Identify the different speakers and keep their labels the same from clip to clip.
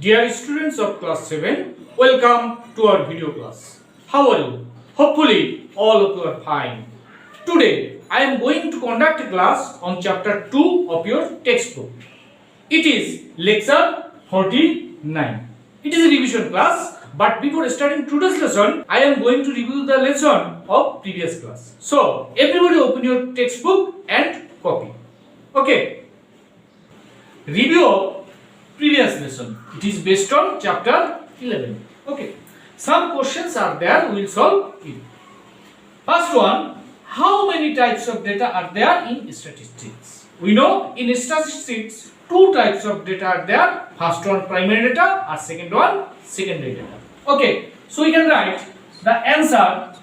Speaker 1: Dear students of class 7, welcome to our video class. How are you? Hopefully all of you are fine. Today I am going to conduct a class on chapter 2 of your textbook. It is lecture 49. It is a revision class, but before starting today's lesson, I am going to review the lesson of previous class. So everybody open your textbook and copy. Okay. Review of previous lesson. It is based on chapter 11. Okay. Some questions are there. We will solve it. First one. How many types of data are there in statistics? We know in statistics, two types of data are there. First one primary data or second one secondary data. Okay. So we can write the answer.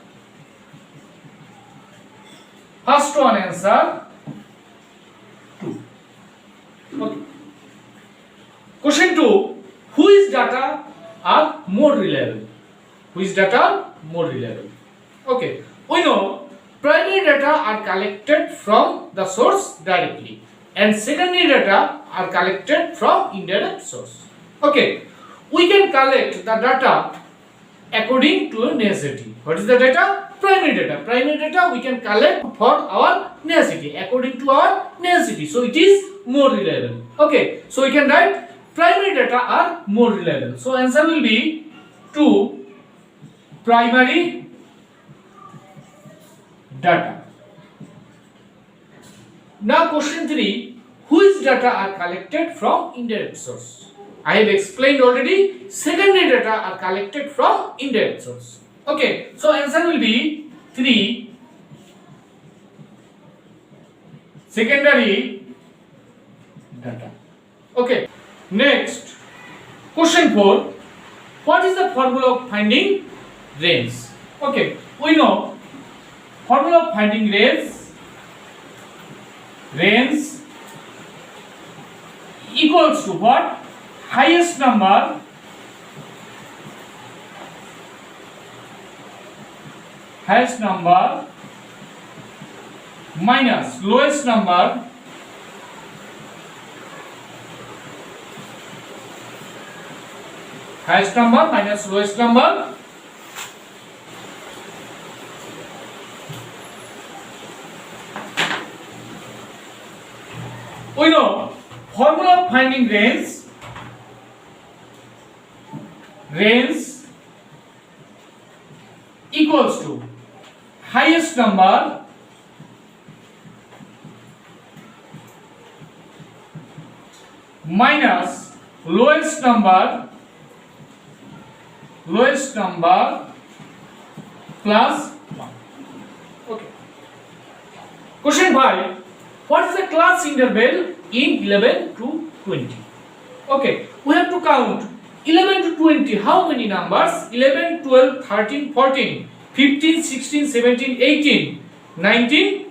Speaker 1: First one answer 2. Okay. Question 2. Which data are more reliable? Which data more reliable? Okay. We know primary data are collected from the source directly and secondary data are collected from indirect source. Okay. We can collect the data according to a necessity. What is the data? Primary data. Primary data we can collect for our necessity, according to our necessity. So it is more reliable. Okay. So we can write primary data are more reliable. So answer will be 2 primary data. Now question 3. Which data are collected from indirect source? I have explained already. Secondary data are collected from indirect source. Okay. So answer will be 3 secondary data. Okay. Next, question 4. What is the formula of finding range? Okay, we know formula of finding range equals to what? Highest number minus lowest number highest number minus lowest number we know formula of finding range equals to highest number minus lowest number plus 1. Okay. Question 5. What is the class interval in 11 to 20? Okay. We have to count 11 to 20. How many numbers? 11, 12, 13, 14, 15, 16, 17, 18, 19,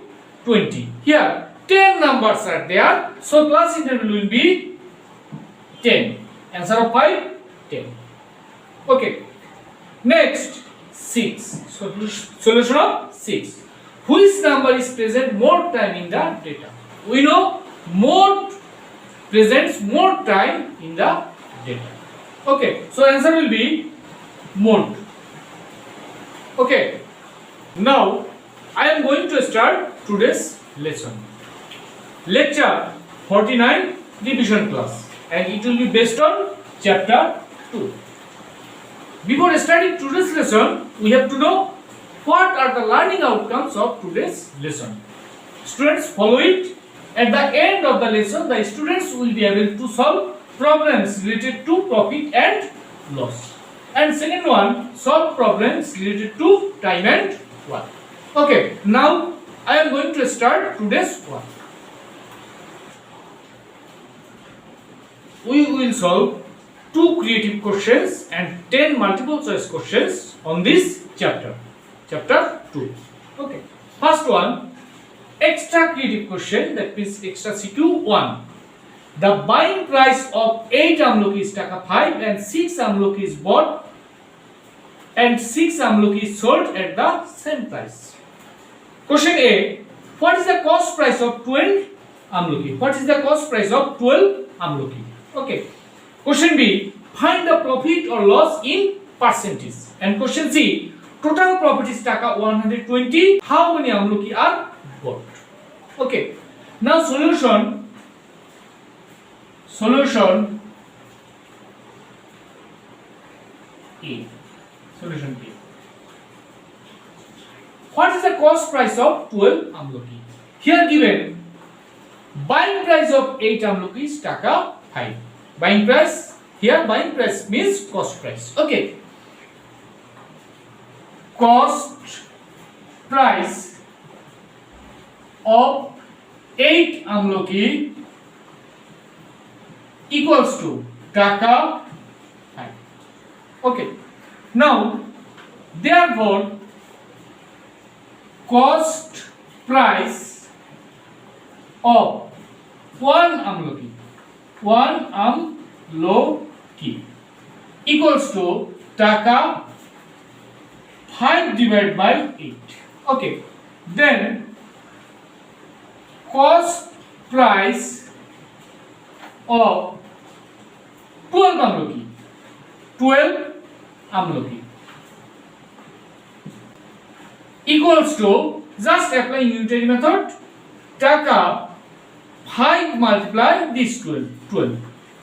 Speaker 1: 20. Here 10 numbers are there. So class interval will be 10. Answer of 5, 10. Okay. Next, 6. Solution of 6. Which number is present more time in the data? We know mode presents more time in the data. Okay. So answer will be mode. Okay. Now I am going to start today's lesson. Lecture 49 revision class, and it will be based on chapter 2. Before starting today's lesson, we have to know what are the learning outcomes of today's lesson. Students, follow it. At the end of the lesson, the students will be able to solve problems related to profit and loss. And second one, solve problems related to time and work. Okay, now I am going to start today's work. We will solve 2 creative questions and 10 multiple choice questions on this chapter 2. Okay. First one, extra creative question, that means extra CQ 1. The buying price of 8 amlaki is taka 5 and 6 amlaki is bought and 6 amlaki is sold at the same price. Question A, what is the cost price of 12 amlaki? What is the cost price of 12 amlaki? Okay. Question B, find the profit or loss in percentage. And question C, total profit is taka 120. How many amloki are bought? Okay, now solution A. Solution A. What is the cost price of 12 amloki? Here given buying price of 8 amloki is taka 5. Buying price, here buying price means cost price. Okay, cost price of 8 amloki equals to taka 5. Okay, now therefore cost price of 1 amloki equals to taka 5 divided by 8. Okay, then cost price of 12 amloki equals to, just applying unitary method, taka 5 multiply this 12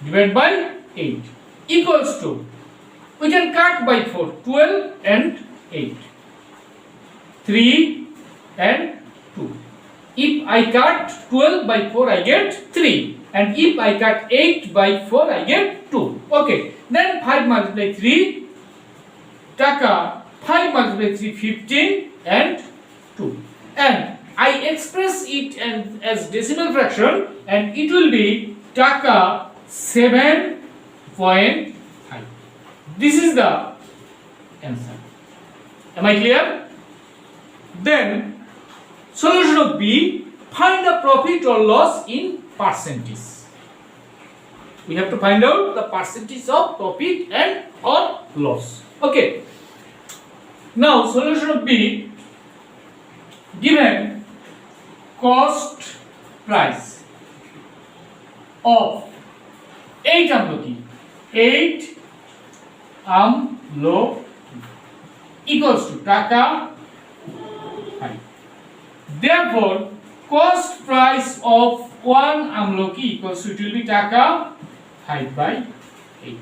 Speaker 1: divided by 8 equals to, we can cut by 4, 12 and 8, 3 and 2. If I cut 12 by 4 I get 3, and if I cut 8 by 4 I get 2. Okay, then 5 multiply 3, taka 5 multiply 3, 15 and 2, and I express it as decimal fraction, and it will be taka 7.5. This is the answer. Am I clear? Then solution of B, find the profit or loss in percentage. We have to find out the percentage of profit and or loss. Okay, now solution of B, given cost price of 8 amloki equals to taka 5. Therefore cost price of 1 amloki equals to, it will be taka 5 by 8.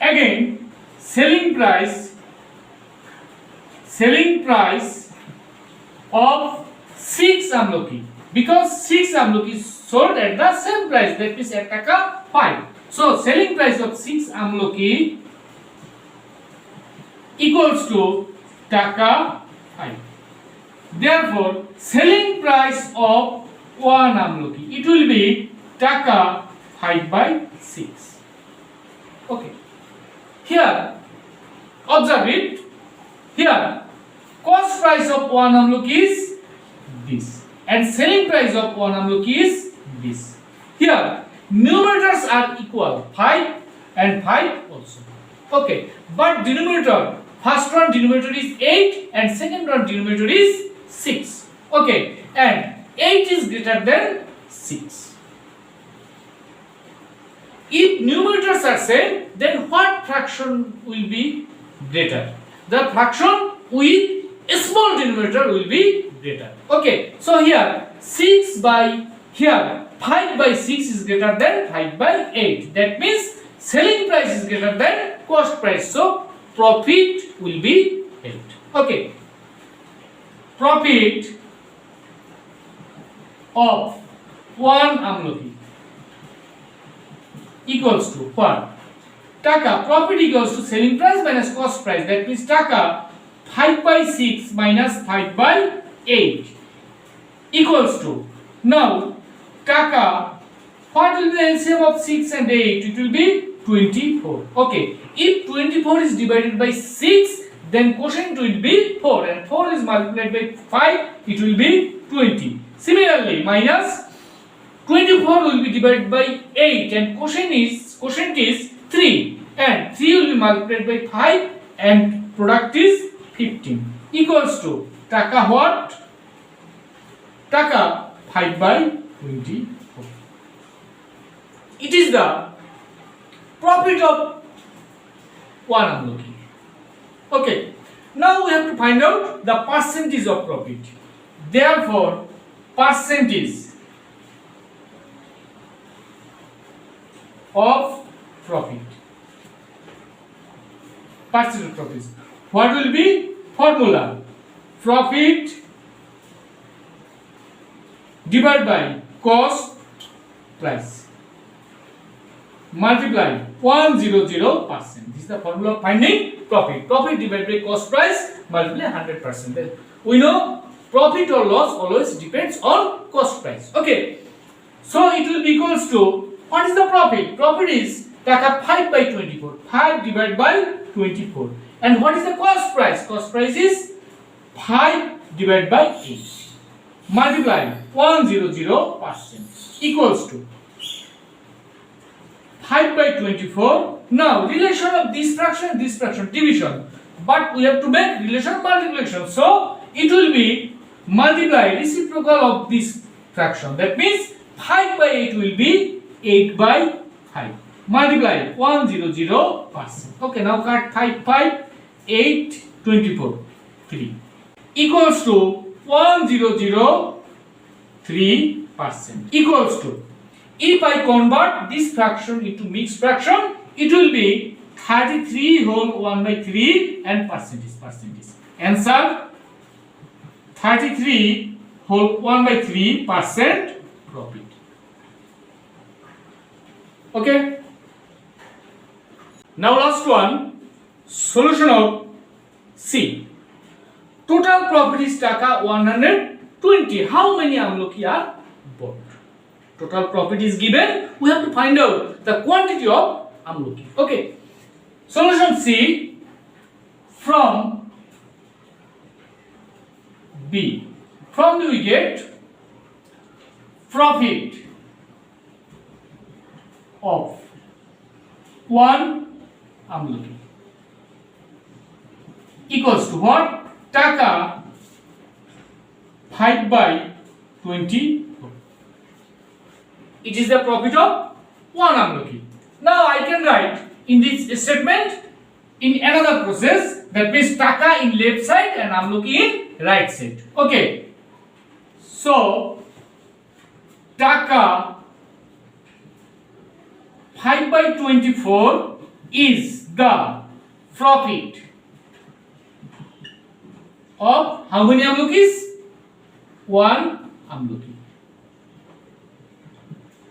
Speaker 1: Again, selling price of 6 amloki, because 6 amloki is sold at the same price, that means at taka 5. So selling price of 6 amloki equals to taka 5. Therefore selling price of 1 amloki, it will be taka 5 by 6. Okay, here observe it. Here cost price of 1 amloki is this, and selling price of 1 amloki is this. Here numerators are equal, 5 and 5 also. Okay, but denominator, first one denominator is 8 and second one denominator is 6. Okay, and 8 is greater than 6. If numerators are same, then what fraction will be greater? The fraction with a small denominator will be greater. Okay, so here 6 by, here 5 by 6 is greater than 5 by 8. That means selling price is greater than cost price. So profit will be held. Okay, profit of 1 amloki equals to what? Taka, profit equals to selling price minus cost price. That means taka 5 by 6 minus 5 by 8 equals to, now taka, what will be the LCM of 6 and 8? It will be 24. Okay, if 24 is divided by 6, then quotient will be 4, and 4 is multiplied by 5, it will be 20. Similarly, minus 24 will be divided by 8, and quotient is 3, and 3 will be multiplied by 5, and product is 15, equals to taka what? Taka 5 by 24. it is the profit of one amlaki. Okay, now we have to find out the percentage of profit. Therefore, percentage of profit. Percentage of profit. What will be formula? Profit divided by cost price multiply 100%. This is the formula of finding profit. Profit divided by cost price multiply 100%. Then we know profit or loss always depends on cost price. Okay, so it will be equals to, what is the profit? Profit is taka 5 by 24. 5 divided by 24. And what is the cost price? Cost price is 5 divided by 8. Multiply 100% equals to 5 by 24. Now relation of this fraction division, but we have to make relation multiplication, so it will be multiply reciprocal of this fraction. That means 5 by 8 will be 8 by 5. Multiply 100%. Okay, now cut 5, 8, 24, 3 equals to 103% equals to, if I convert this fraction into mixed fraction, it will be 33 whole 1 by 3 and percentage. Answer 33 whole 1 by 3% profit. Okay. Now last one, solution of C. Total profit is taka 120. How many amlaki are bought? Total profit is given. We have to find out the quantity of amlaki. Okay. Solution C, from B. From B we get profit of one amlaki equals to what? Taka 5 by 20. It is the profit of one amlaki. Now I can write in this statement in another process, that means taka in left side and amlaki in right side. Okay. So taka 5 by 24 is the profit of how many amlakis? One amlaki.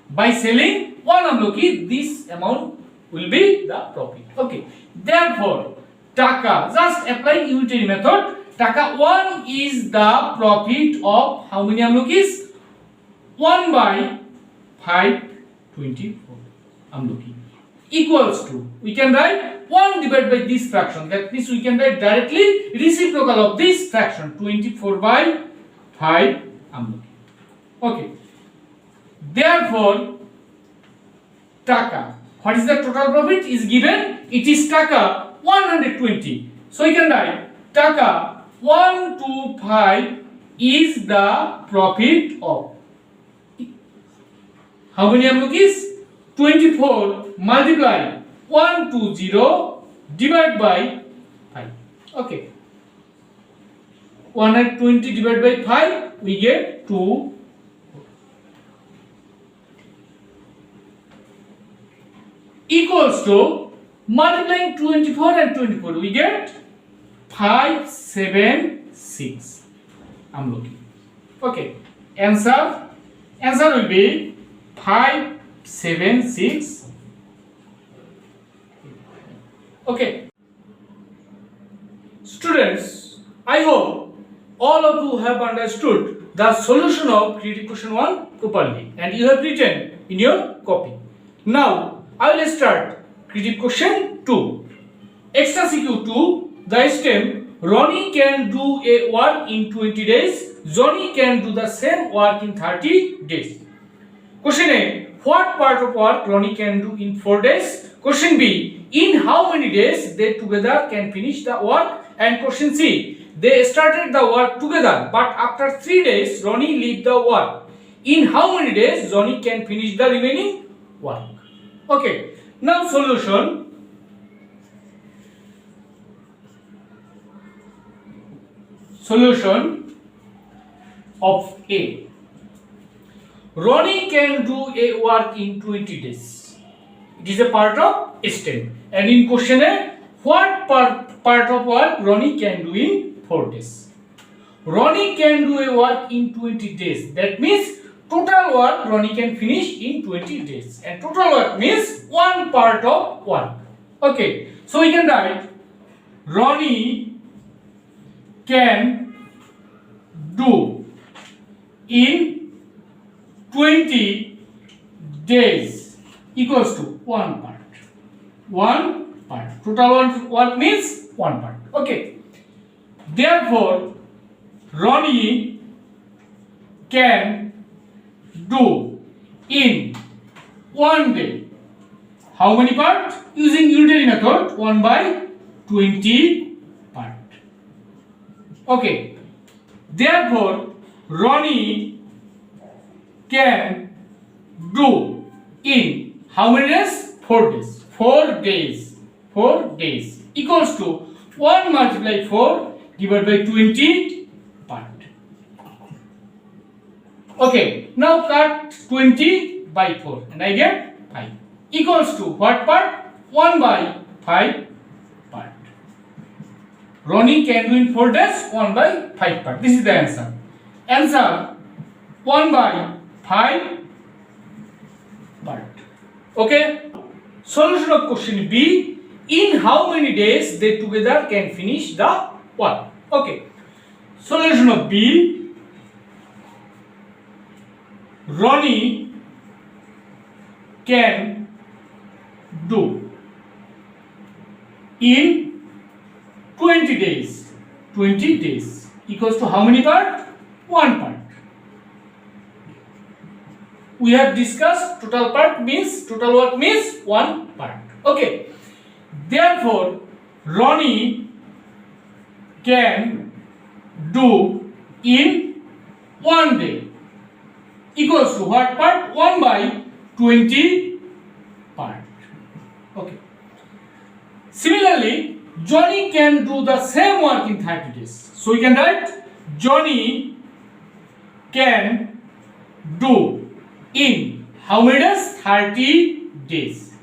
Speaker 1: By selling one amlaki, this amount will be the profit. Okay. Therefore, taka, just apply unitary method. Taka 1 is the profit of how many amlakis? 1 by 524 amlaki equals to, we can write 1 divided by this fraction. That means we can write directly reciprocal of this fraction, 24 by 5 amlaki. Okay. Therefore, taka, what is the total profit is given? It is taka 120. So we can write taka 125 is the profit of how many amlakis? 24 multiply 120 divided by 5. Okay. 120 divided by 5, we get 2. Equals to, multiplying 24 and 24, we get 576 amlaki. Okay. Answer will be 576. Okay. Students, I hope all of you have understood the solution of creative question 1 properly and you have written in your copy. Now I will start creative question 2. Extra CQ 2, the stem, Ronnie can do a work in 20 days, Johnny can do the same work in 30 days. Question A, what part of work Ronnie can do in 4 days? Question B, in how many days they together can finish the work? And question C, they started the work together but after 3 days Ronnie leave the work. In how many days Johnny can finish the remaining work. Okay, now solution. Solution of A. Ronnie can do a work in 20 days. It is a part of STEM. And in question A, what part of work Ronnie can do in 4 days? Ronnie can do a work in 20 days. That means total work Ronnie can finish in 20 days. And total work means one part of work. Okay, so we can write Ronnie can do in 20 days equals to one part. One part. Total work means one part. Okay. Therefore, Ronnie can do in one day. How many parts? Using unitary method, 1 by 20 part. Okay. Therefore, Ronnie can do in how many days? 4 days. 4 days. 4 days equals to 1 multiply 4 divided by 20 part. Okay, now cut 20 by 4 and I get 5 equals to what part? 1 by 5 part. Ronnie can do in 4 days 1 by 5 part. This is the answer. Answer 1 by 5 part. Okay. Solution of question B. In how many days they together can finish the work? Okay. Solution of B. Ronnie can do in 20 days. 20 days equals to how many part? 1 part. We have discussed total part means total work means 1 part. Okay. Therefore, Ronnie can do in 1 day equals to what part? 1 by 20 part. Okay. Similarly, Johnny can do the same work in 30 days. So we can write Johnny can do in how many days? 30 days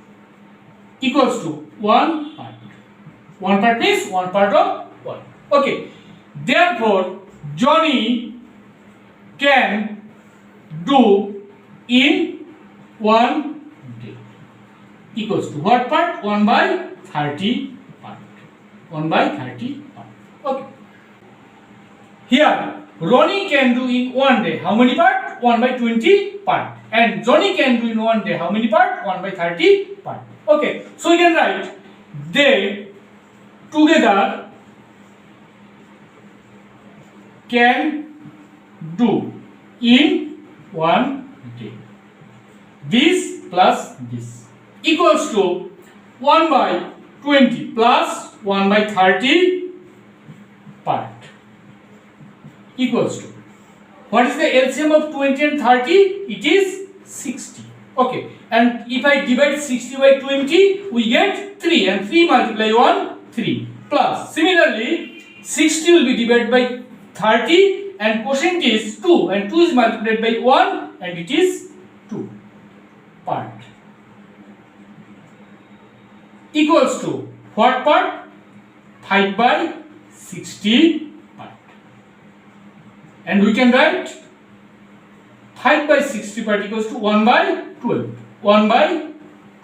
Speaker 1: equals to 1 part. 1 part means 1 part of work. Okay. Therefore, Johnny can do in 1 day equals to what part? 1 by 30 part. 1 by 30 part. Okay. Here, Ronnie can do in 1 day how many part? 1 by 20 part. And Johnny can do in 1 day how many part? 1 by 30 part. Okay. So we can write they together can do in 1 day. This plus this equals to 1 by 20 plus 1 by 30 part equals to what is the LCM of 20 and 30? It is 60. Okay, and if I divide 60 by 20 we get 3 and 3 multiply 1 3 plus similarly 60 will be divided by 30 and quotient is 2 and 2 is multiplied by 1 and it is 2 part equals to what part? 5 by 60 part. And we can write 5 by 60 part equals to 1 by 12. 1 by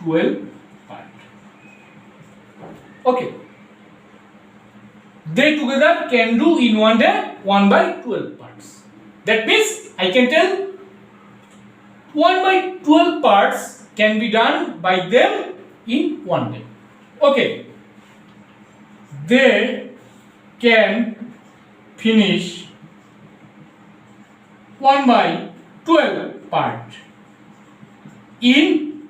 Speaker 1: 12 part. Okay. They together can do in 1 day 1 by 12 parts. That means I can tell 1 by 12 parts can be done by them in 1 day. Okay. They can finish 1 by 12 part in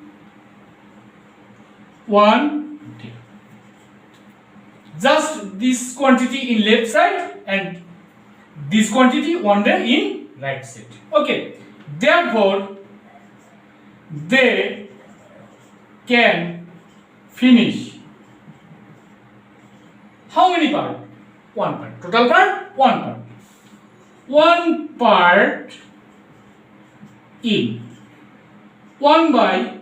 Speaker 1: 1 day. Just this quantity in left side and this quantity 1 day in right side. Okay. Therefore, they can finish how many part? One part. Total part? One part. One part in 1 by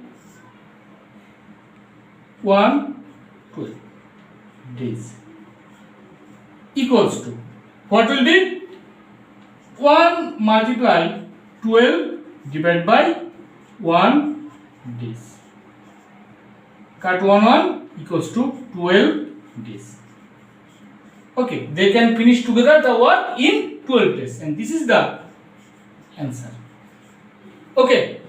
Speaker 1: 1/12 days equals to what will be 1 multiply 12 divided by 1 days. Cut 1 equals to 12 days. Okay, they can finish together the work in 12 days, and this is the answer. Okay,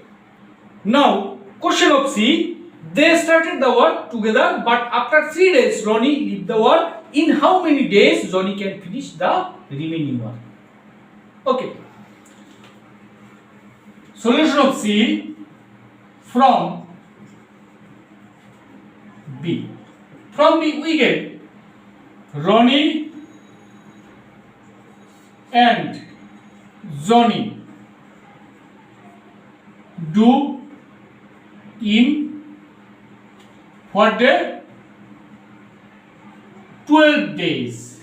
Speaker 1: now question of C. They started the work together, but after 3 days, Ronnie leave the work. In how many days Johnny can finish the remaining work? Okay. Solution of C from B. From B we get Ronnie and Johnny do in what day? 12 days.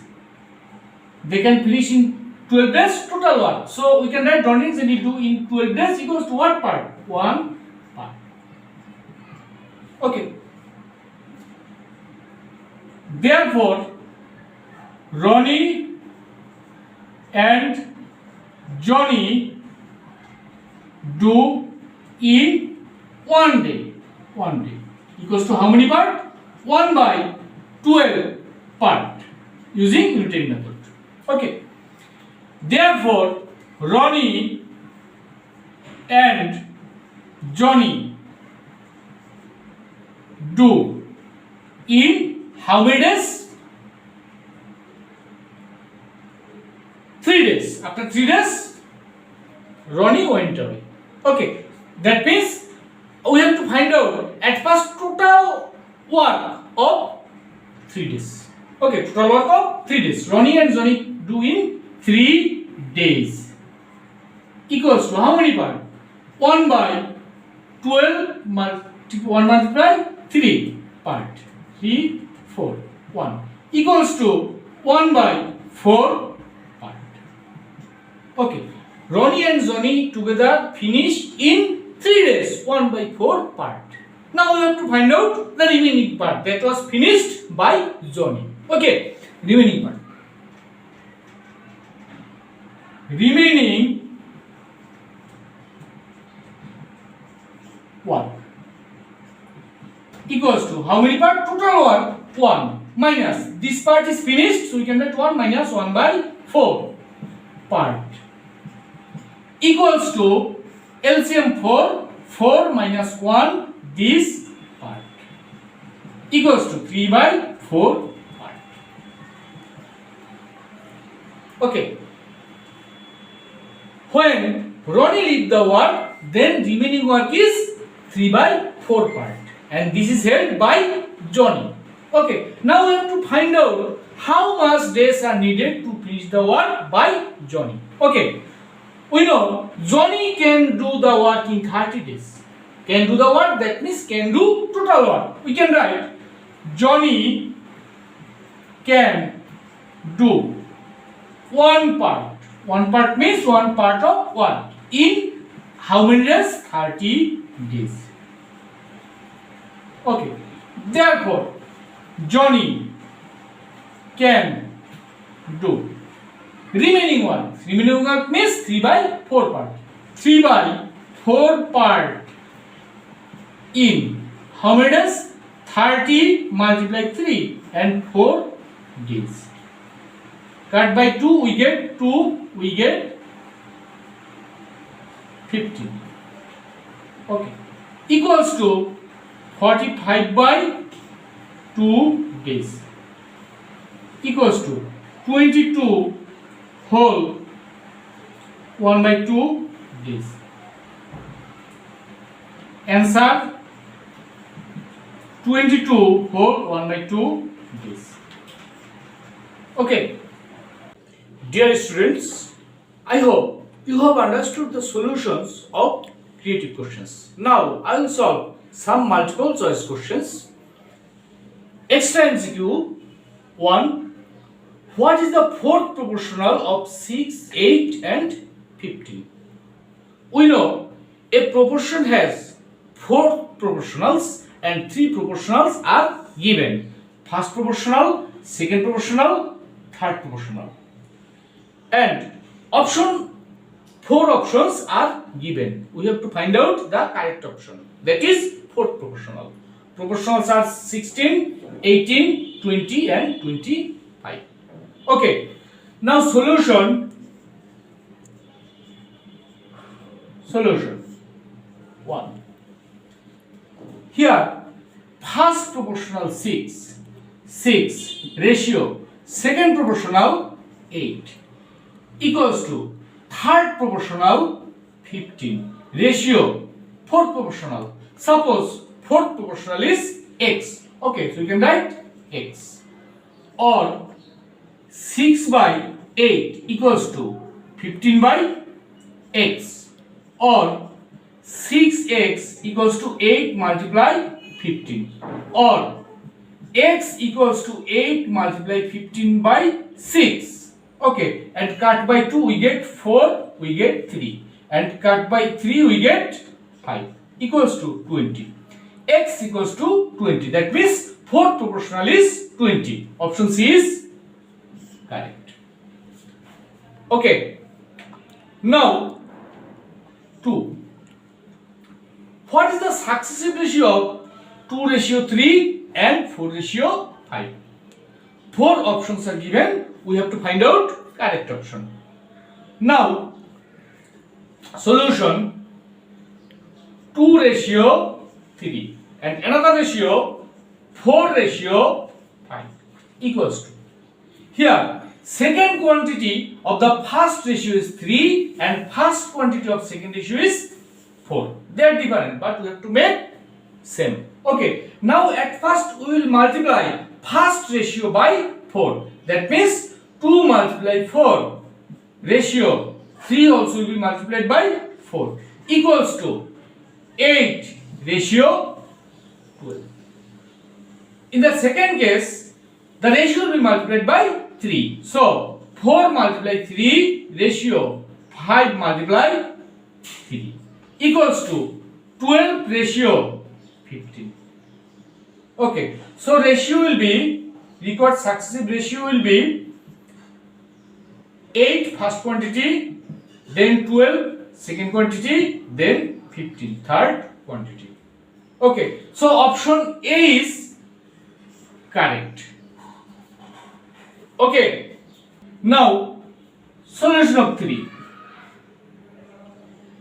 Speaker 1: They can finish in 12 days total work. So we can write Ronnie and Johnny do in 12 days equals to what part? 1 part. Okay. Therefore, Ronnie and Johnny do in 1 day. 1 day equals to how many part? 1 by 12 part using Unitary method. Okay. Therefore, Ronnie and Johnny do in how many days? 3 days. After 3 days, Ronnie went away. Okay, that means we have to find out at first total work of 3 days. Okay, total work of 3 days. Ronnie and Johnny do in 3 days equals to how many part? 1 by 12 1 multiply 3 part. 3, 4, 1 equals to 1 by 4 part. Okay, Ronnie and Johnny together finish in 3 days 1 by 4 part. Now we have to find out the remaining part that was finished by Johnny. Okay, remaining part. Remaining work equals to how many part? Total work 1 minus this part is finished, so we can write 1 minus 1 by 4 part equals to LCM 4 minus 1 this part equals to 3 by 4 part. Okay. When Ronnie leave the work, then remaining work is 3 by 4 part, and this is held by Johnny. Okay, now we have to find out how much days are needed to finish the work by Johnny. Okay, we know Johnny can do the work in 30 days. Can do the work, that means can do total work. We can write Johnny can do 1 part. 1 part means 1 part of 1 in how many days? 30 days. Okay, therefore Johnny can do remaining work. Remaining work means 3 by 4 part. 3 by 4 part in how many days? 30 multiply 3 and 4 days. Cut by 2 we get 2, we get 15. Okay, equals to 45 by 2 days equals to 22 whole 1 by 2 days. Answer 22 whole 1 by 2 days. Okay. Dear students, I hope you have understood the solutions of creative questions. Now I will solve some multiple choice questions. Extra MCQ 1. What is the fourth proportional of 6, 8 and 15? We know a proportion has 4 proportionals and 3 proportionals are given. First proportional, second proportional, third proportional. And 4 options are given. We have to find out the correct option. That is fourth proportional. Proportionals are 16, 18, 20 and 25. Okay. Now solution. 1. Here first proportional 6 ratio second proportional 8 equals to third proportional 15 ratio fourth proportional. Suppose fourth proportional is x. Okay, so you can write x. Or 6 by 8 equals to 15 by x. Or 6x equals to 8 multiply 15. Or x equals to 8 multiply 15 by 6. Okay, and cut by 2 we get 4, we get 3. And cut by 3 we get 5 equals to 20. X equals to 20. That means fourth proportional is 20. Option C is correct. Okay. Now 2. What is the successive ratio of 2 ratio 3 and 4 ratio 5? 4 options are given. We have to find out correct option. Now solution 2 ratio 3 and another ratio 4 ratio 5 equals to. Here second quantity of the first ratio is 3 and first quantity of second ratio is 4. They are different but we have to make same. Okay, now at first we will multiply first ratio by 4. That means 2 multiply 4 ratio 3 also will be multiplied by 4 equals to 8 ratio 12. In the second case the ratio will be multiplied by 3. So 4 multiply 3 ratio 5 multiply 3 equals to 12 ratio 15. Okay, so ratio will be, required successive ratio will be 8 first quantity, then 12 second quantity, then 15 third quantity. Okay, so option A is correct. Okay, now solution of 3.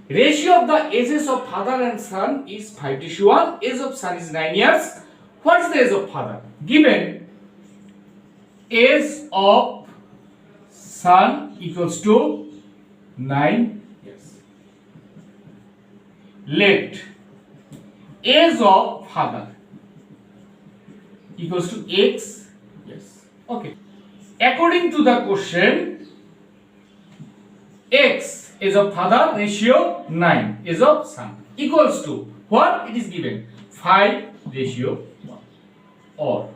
Speaker 1: Ratio of the ages of father and son is 5:1. Age of son is 9 years. What is the age of father? Given age of son equals to 9 years. Let age of father equals to x years. Okay. According to the question, x age of father ratio 9 age of son equals to what? It is given 5 ratio 1 or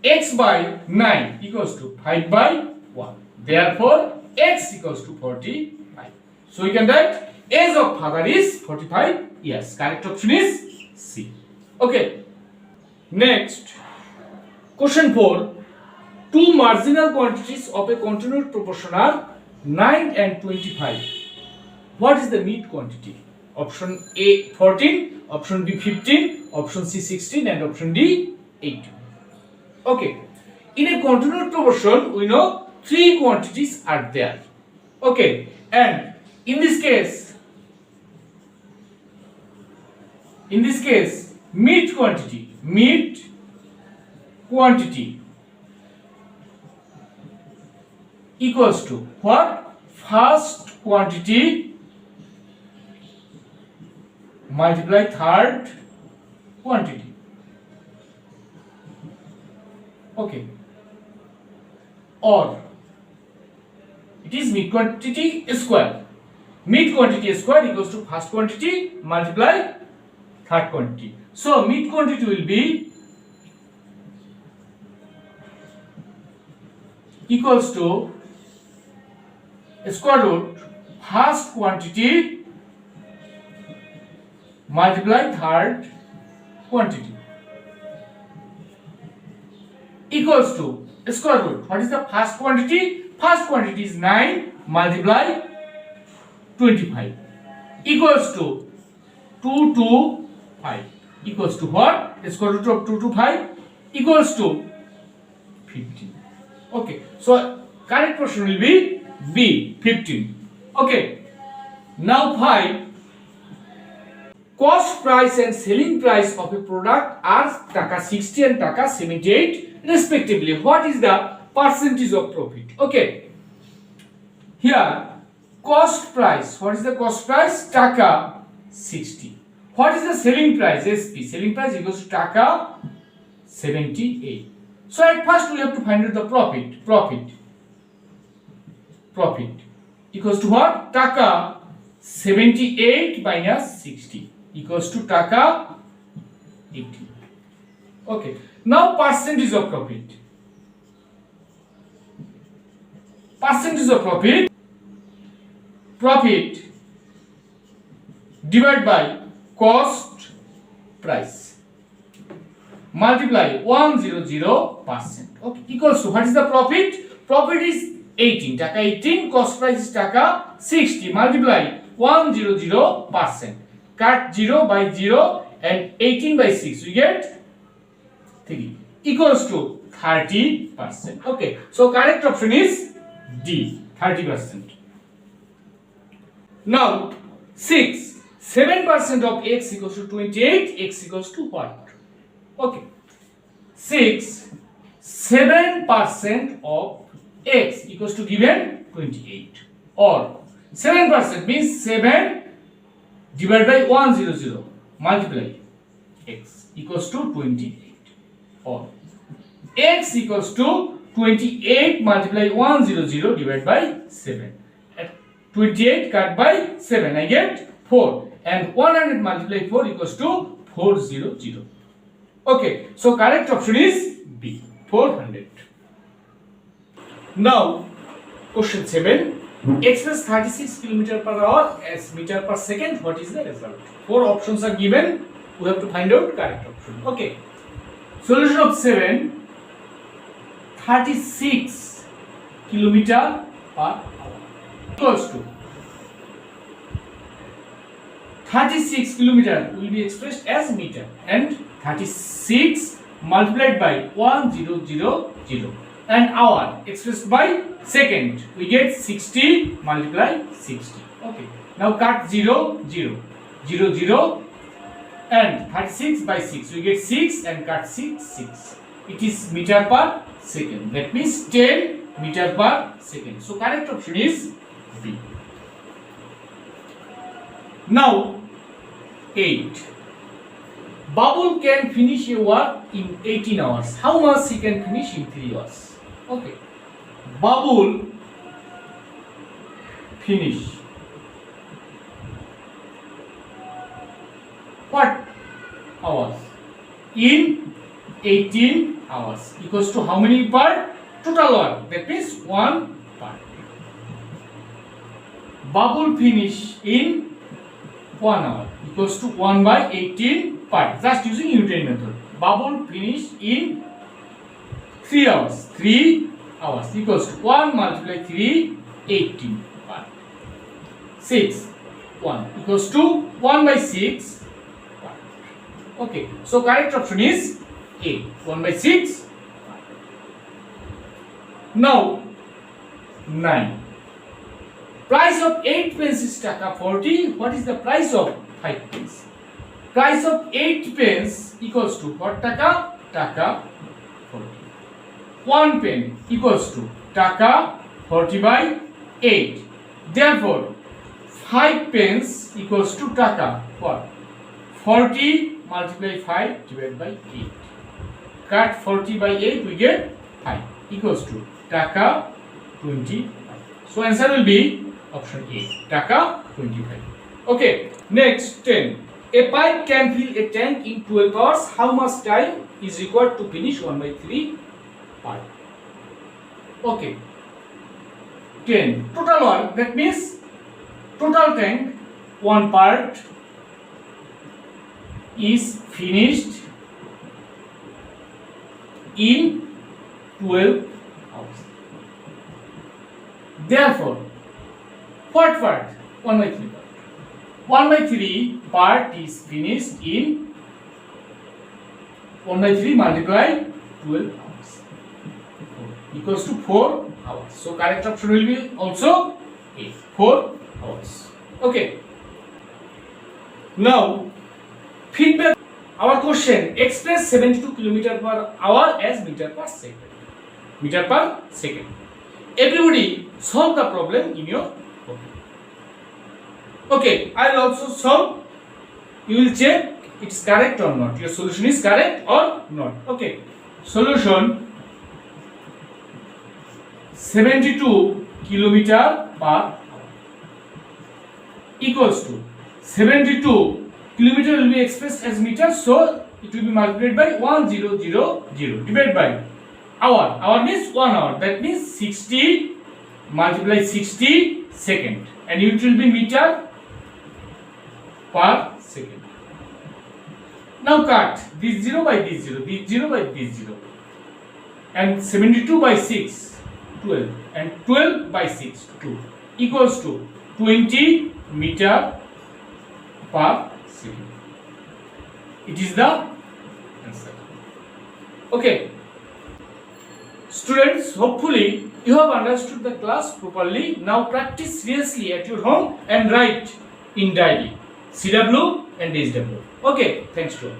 Speaker 1: x by 9 equals to 5 by 1. Therefore x equals to 45. So we can write age of father is 45 years. Correct option is C. Okay. Next, question 4. Two marginal quantities of a continued proportion are 9 and 25. What is the mid quantity? Option A 14, option B 15, option C 16 and option D 18. Okay. In a continued proportion, we know 3 quantities are there. Okay. And in this case, mid quantity equals to what? First quantity multiply third quantity. Okay. Or it is mid quantity square. Mid quantity square equals to first quantity multiply third quantity. So mid quantity will be equals to square root first quantity multiply third quantity equals to square root. What is the first quantity? First quantity is 9 multiply 25 equals to 2 to 5 equals to what? Square root of 2 to 5 equals to 15. Okay, so correct portion will be B, 15. Okay, now 5. Cost price and selling price of a product are taka 60 and taka 78 respectively. What is the percentage of profit? Okay, here cost price. What is the cost price? Taka 60. What is the selling price? SP. Selling price equals to taka 78. So at first we have to find out the profit. Profit equals to what? Taka 78 minus 60 equals to taka 80. Okay. Now percentage of profit. Percentage of profit. Profit divided by cost price multiply 100%. Okay, equals to what is the profit? Profit is 18, taka 18, cost price is taka 60 multiply 100%. Cut 0 by 0 and 18 by 6 we get 3 equals to 30%. Okay, so correct option is D, 30%. Now 6. 7% of x equals to 28, x equals to what? Okay. 6. 7% of x equals to given 28. Or 7% means 7 divided by 100 multiply x equals to 28. Or x equals to 28 multiply 100 divided by 7. At 28 cut by 7 I get 4. And 100 multiply 4 equals to 400. Okay, so correct option is B, 400. Now, question 7. Express 36 km per hour as meter per second. What is the result? 4 options are given. We have to find out correct option. Okay. Solution of 7. 36 km per hour equals to 36 kilometer will be expressed as meter and 36 multiplied by 1000 and hour expressed by second we get 60 multiply 60. Okay, now cut 0 and 36 by 6 we get 6 and cut 6. It is meter per second, that means 10 meter per second. So correct option is B. Now 8. Babul can finish a work in 18 hours. How much he can finish in 3 hours? Okay. Babul finish what hours? In 18 hours equals to how many part? Total work. That means 1 part. Babul finish in 1 hour equals to 1 by 18 part. Just using Newton method. Babul finish in 3 hours. 3 hours equals to 1 multiply 3, 18 part. 6, 1 equals to 1 by 6 part. Okay, so correct option is A, 1 by 6 part. Now 9. Price of 8 pence is taka 40. What is the price of 5 pence? Price of 8 pence equals to what taka? Taka 40. 1 pen equals to taka 40 by 8. Therefore, 5 pence equals to taka what? 40 multiply 5 divided by 8. Cut 40 by 8 we get 5 equals to taka 25. So answer will be option A, taka 25. Okay, next 10. A pipe can fill a tank in 12 hours. How much time is required to finish 1 by 3 pipe? Okay. 10. Total work, that means total tank, one part is finished in 12 hours. Therefore, what part? 1 by 3 part. 1 by 3 part is finished in 1 by 3 multiply 12 hours equals to 4 hours. So correct option will be also A, 4 hours. Okay. Now, feedback. Our question, express 72 km per hour as meter per second. Meter per second. Everybody solve the problem in your book. Okay, I will also solve. You will check it's correct or not. Your solution is correct or not. Okay. Solution 72 kilometer per hour equals to 72 kilometer will be expressed as meter, so it will be multiplied by 1000 divided by hour. Hour means 1 hour. That means 60 multiply 60 second, and it will be meter per second. Now cut this 0 by this 0, this 0 by this 0, and 72 by 6, 12, and 12 by 6, 2 equals to 20 meter per second. It is the answer. Okay. Students, hopefully you have understood the class properly. Now practice seriously at your home and write in diary CW and SW. Okay, thanks to all.